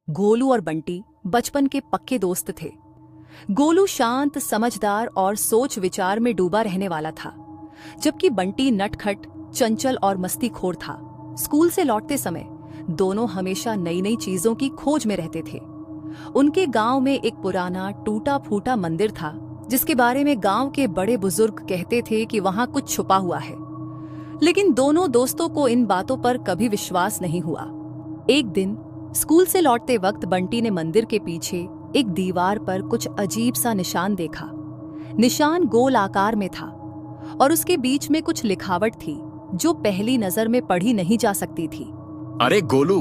गोलू और बंटी बचपन के पक्के दोस्त थे। गोलू शांत, समझदार और सोच विचार में डूबा रहने वाला था, जबकि बंटी नटखट, चंचल और मस्तीखोर था। स्कूल से लौटते समय दोनों हमेशा नई नई चीजों की खोज में रहते थे। उनके गांव में एक पुराना टूटा फूटा मंदिर था, जिसके बारे में गांव के बड़े बुजुर्ग कहते थे कि वहां कुछ छुपा हुआ है। लेकिन दोनों दोस्तों को इन बातों पर कभी विश्वास नहीं हुआ। एक दिन स्कूल से लौटते वक्त बंटी ने मंदिर के पीछे एक दीवार पर कुछ अजीब सा निशान देखा। निशान गोल आकार में था और उसके बीच में कुछ लिखावट थी जो पहली नजर में पढ़ी नहीं जा सकती थी। अरे गोलू,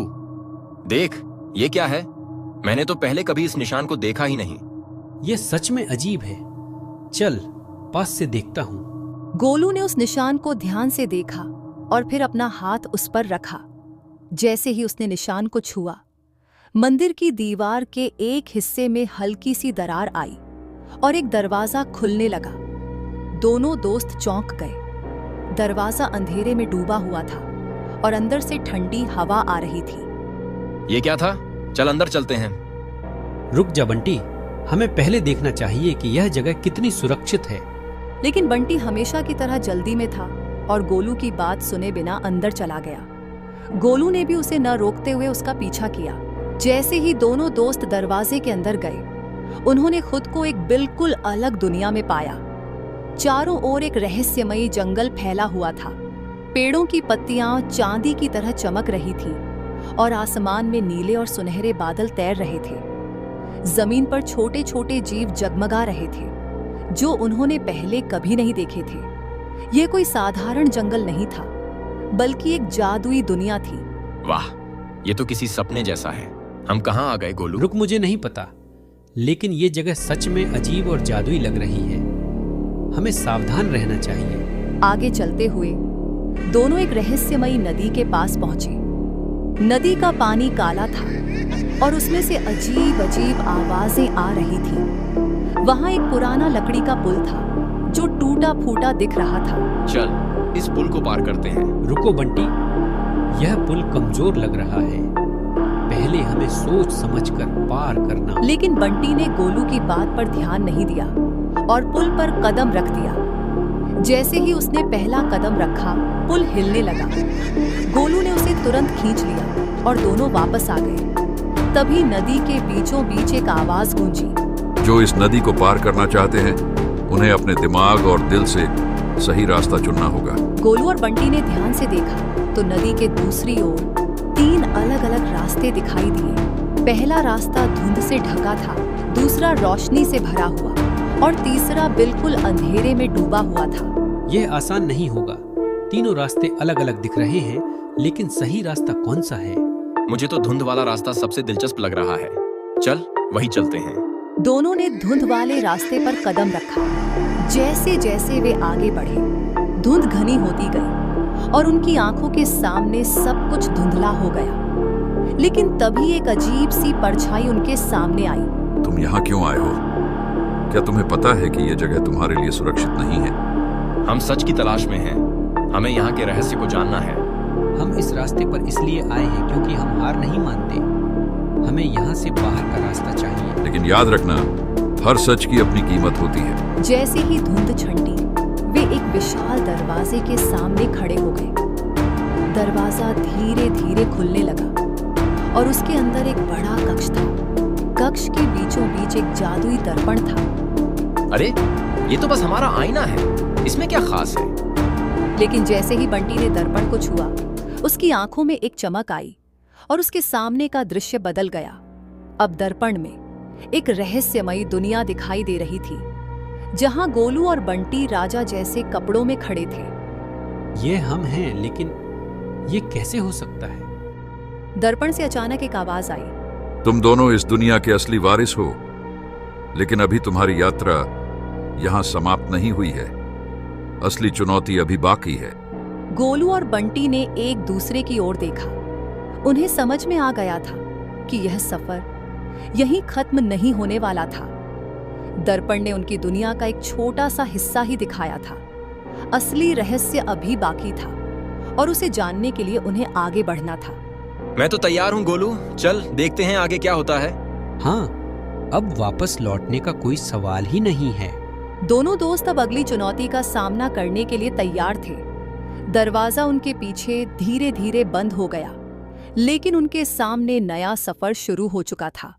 देख, ये क्या है? मैंने तो पहले कभी इस निशान को देखा ही नहीं। ये सच में अजीब है। चल, पास से देखता हूँ। गोलू ने उस निशान को ध्यान से देखा और फिर अपना हाथ उस पर रखा। जैसे ही उसने निशान को छुआ, मंदिर की दीवार के एक हिस्से में हल्की सी दरार आई और एक दरवाजा खुलने लगा। दोनों दोस्त चौंक गए। दरवाजा अंधेरे में डूबा हुआ था और अंदर से ठंडी हवा आ रही थी। ये क्या था? चल अंदर चलते हैं। रुक जा बंटी, हमें पहले देखना चाहिए कि यह जगह कितनी सुरक्षित है। लेकिन बंटी हमेशा की तरह जल्दी में था और गोलू की बात सुने बिना अंदर चला गया। गोलू ने भी उसे न रोकते हुए उसका पीछा किया। जैसे ही दोनों दोस्त दरवाजे के अंदर गए, उन्होंने खुद को एक बिल्कुल अलग दुनिया में पाया। चारों ओर एक रहस्यमयी जंगल फैला हुआ था। पेड़ों की पत्तियां चांदी की तरह चमक रही थी और आसमान में नीले और सुनहरे बादल तैर रहे थे। जमीन पर छोटे छोटे जीव जगमगा रहे थे जो उन्होंने पहले कभी नहीं देखे थे। यह कोई साधारण जंगल नहीं था, बल्कि एक जादुई दुनिया थी। वाह, ये तो किसी सपने जैसा है। हम कहाँ आ गए गोलू? रुक, मुझे नहीं पता, लेकिन ये जगह सच में अजीब और जादुई लग रही है। हमें सावधान रहना चाहिए। आगे चलते हुए दोनों एक रहस्यमयी नदी के पास पहुंचे। नदी का पानी काला था और उसमें से अजीब अजीब आवाजें आ रही थी। वहां एक पुराना लकड़ी का पुल था जो टूटा फूटा दिख रहा था। चल, इस पुल को पार करते हैं। रुको बंटी, यह पुल कमजोर लग रहा है। पहले हमें सोच समझकर पार करना। लेकिन बंटी ने गोलू की बात पर ध्यान नहीं दिया और पुल पर कदम रख दिया। जैसे ही उसने पहला कदम रखा, पुल हिलने लगा। गोलू ने उसे तुरंत खींच लिया और दोनों वापस आ गए। तभी नदी के बीचों बीच एक आवाज गूंजी। जो इस नदी को पार करना चाहते हैं, उन्हें अपने दिमाग और दिल से सही रास्ता चुनना होगा। गोलू और बंटी ने ध्यान से देखा तो नदी के दूसरी ओर 3 अलग अलग रास्ते दिखाई दिए। पहला रास्ता धुंध से ढका था, दूसरा रोशनी से भरा हुआ और तीसरा बिल्कुल अंधेरे में डूबा हुआ था। यह आसान नहीं होगा। तीनों रास्ते अलग अलग दिख रहे हैं, लेकिन सही रास्ता कौन सा है? मुझे तो धुंध वाला रास्ता सबसे दिलचस्प लग रहा है। चल, वही चलते हैं। दोनों ने धुंध वाले रास्ते पर कदम रखा। जैसे जैसे वे आगे बढ़े, धुंध घनी होती गई और उनकी आंखों के सामने सब कुछ धुंधला हो गया। लेकिन तभी एक अजीब सी परछाई उनके सामने आई। तुम यहाँ क्यों आए हो? क्या तुम्हें पता है कि यह जगह तुम्हारे लिए सुरक्षित नहीं है? हम सच की तलाश में हैं। हमें यहाँ के रहस्य को जानना है। हम इस रास्ते पर इसलिए आए हैं क्योंकि हम हार नहीं मानते। हमें यहाँ से बाहर का रास्ता चाहिए। लेकिन याद रखना, हर सच की अपनी कीमत होती है। जैसे ही धुंध छंटी, वे एक विशाल दरवाजे के सामने खड़े हो गए। दरवाजा धीरे धीरे खुलने लगा और उसके अंदर एक बड़ा कक्ष था। कक्ष के बीचों बीच एक जादुई दर्पण था। अरे, ये तो बस हमारा आईना है। इसमें क्या खास है? लेकिन जैसे ही बंटी ने दर्पण को छुआ, उसकी आंखों में एक चमक आई और उसके सामने का दृश्य बदल गया। अब दर्पण में एक रहस्यमयी दुनिया दिखाई दे रही थी, जहां गोलू और बंटी राजा जैसे कपड़ों में खड़े थे। ये हम हैं, लेकिन ये कैसे हो सकता है? दर्पण से अचानक एक आवाज आई। तुम दोनों इस दुनिया के असली वारिस हो, लेकिन अभी तुम्हारी यात्रा यहाँ समाप्त नहीं हुई है। असली चुनौती अभी बाकी है। गोलू और बंटी ने एक दूसरे की ओर देखा। उन्हें समझ में आ गया था कि यह सफर यहीं खत्म नहीं होने वाला था। दर्पण ने उनकी दुनिया का एक छोटा सा हिस्सा ही दिखाया था। असली रहस्य अभी बाकी था और उसे जानने के लिए उन्हें आगे बढ़ना था। मैं तो तैयार हूँ गोलू, चल देखते हैं आगे क्या होता है। हाँ, अब वापस लौटने का कोई सवाल ही नहीं है। दोनों दोस्त अब अगली चुनौती का सामना करने के लिए तैयार थे। दरवाजा उनके पीछे धीरे धीरे बंद हो गया, लेकिन उनके सामने नया सफर शुरू हो चुका था।